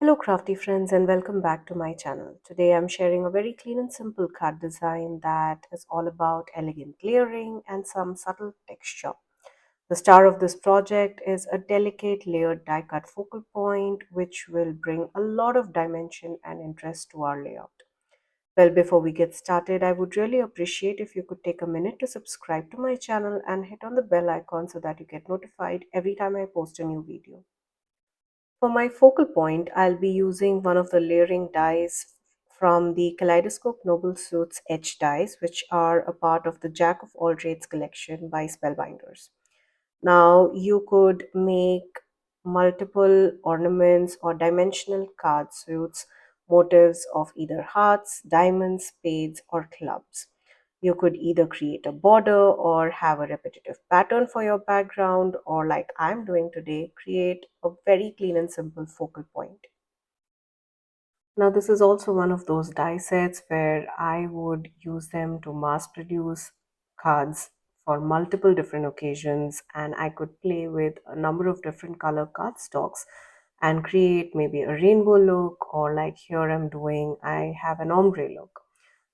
Hello crafty friends and welcome back to my channel. Today I'm sharing a very clean and simple card design that is all about elegant layering and some subtle texture. The star of this project is a delicate layered die cut focal point which will bring a lot of dimension and interest to our layout. Well, before we get started, I would really appreciate if you could take a minute to subscribe to my channel and hit on the bell icon so that you get notified every time I post a new video. For my focal point, I'll be using one of the layering dies from the Kaleidoscope Noble Suits Etched dies, which are a part of the Jack of all trades collection by Spellbinders. Now, you could make multiple ornaments or dimensional card suits, motifs of either hearts, diamonds, spades, or clubs. You could either create a border or have a repetitive pattern for your background, or like I'm doing today, create a very clean and simple focal point. Now, this is also one of those die sets where I would use them to mass produce cards for multiple different occasions, and I could play with a number of different color cardstocks and create maybe a rainbow look, or like here I'm doing, I have an ombre look.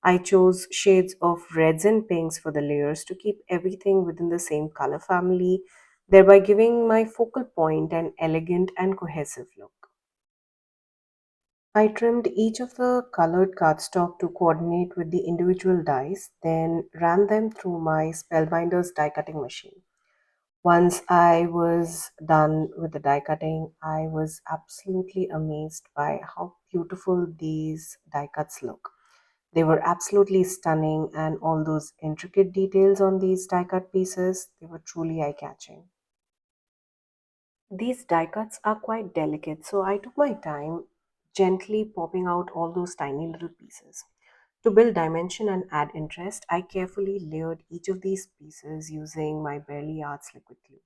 I chose shades of reds and pinks for the layers to keep everything within the same color family, thereby giving my focal point an elegant and cohesive look. I trimmed each of the colored cardstock to coordinate with the individual dies, then ran them through my Spellbinders die cutting machine. Once I was done with the die cutting, I was absolutely amazed by how beautiful these die cuts look. They were absolutely stunning, and all those intricate details on these die cut pieces, they were truly eye catching. These die cuts are quite delicate, so I took my time gently popping out all those tiny little pieces. To build dimension and add interest, I carefully layered each of these pieces using my Barely Arts liquid glue.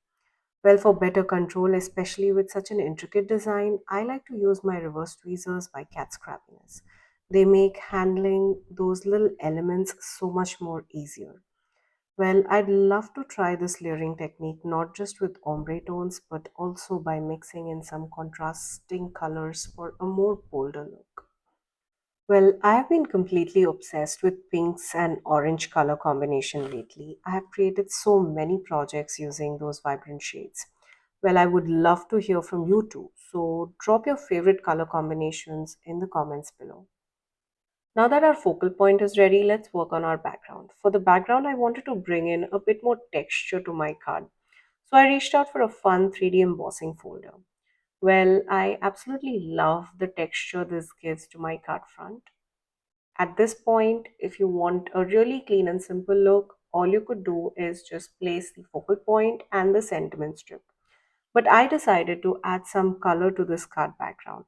Well, for better control, especially with such an intricate design, I like to use my reverse tweezers by Cat Scrappiness. They make handling those little elements so much more easier. Well, I'd love to try this layering technique not just with ombre tones but also by mixing in some contrasting colors for a more bolder look. Well, I have been completely obsessed with pinks and orange color combination lately. I have created so many projects using those vibrant shades. Well, I would love to hear from you too. So drop your favorite color combinations in the comments below. Now that our focal point is ready, let's work on our background. For the background, I wanted to bring in a bit more texture to my card. So I reached out for a fun 3D embossing folder. Well, I absolutely love the texture this gives to my card front. At this point, if you want a really clean and simple look, all you could do is just place the focal point and the sentiment strip. But I decided to add some color to this card background.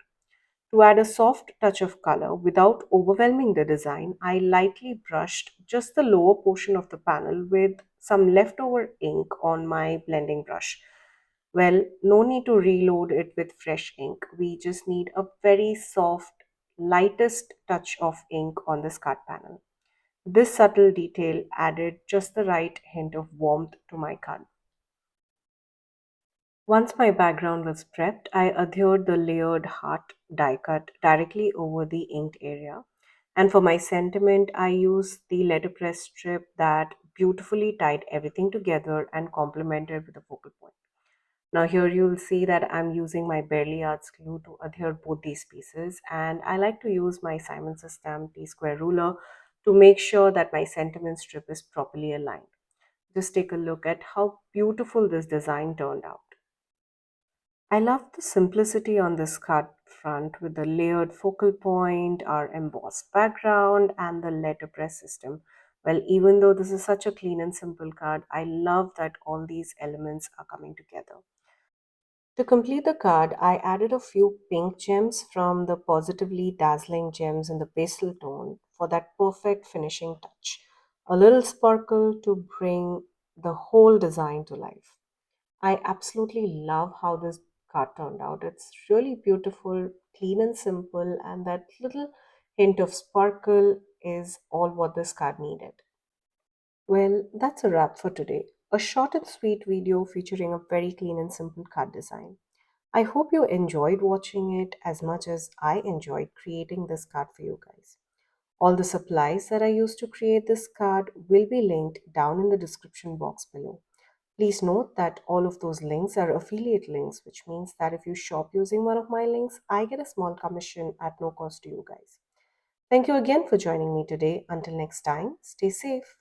To add a soft touch of color without overwhelming the design, I lightly brushed just the lower portion of the panel with some leftover ink on my blending brush. Well, no need to reload it with fresh ink. We just need a very soft, lightest touch of ink on this card panel. This subtle detail added just the right hint of warmth to my card. Once my background was prepped, I adhered the layered heart die cut directly over the inked area. And for my sentiment, I used the letterpress strip that beautifully tied everything together and complemented with a focal point. Now here you'll see that I'm using my Barely Arts glue to adhere both these pieces, and I like to use my Simon's stamp T-square ruler to make sure that my sentiment strip is properly aligned. Just take a look at how beautiful this design turned out. I love the simplicity on this card front with the layered focal point, our embossed background, and the letterpress system. Well, even though this is such a clean and simple card, I love that all these elements are coming together. To complete the card, I added a few pink gems from the Positively Dazzling Gems in the pastel tone for that perfect finishing touch. A little sparkle to bring the whole design to life. I absolutely love how this card turned out. It's really beautiful, clean and simple, and that little hint of sparkle is all what this card needed. Well, that's a wrap for today. A short and sweet video featuring a very clean and simple card design. I hope you enjoyed watching it as much as I enjoyed creating this card for you guys. All the supplies that I used to create this card will be linked down in the description box below. Please note that all of those links are affiliate links, which means that if you shop using one of my links, I get a small commission at no cost to you guys. Thank you again for joining me today. Until next time, stay safe.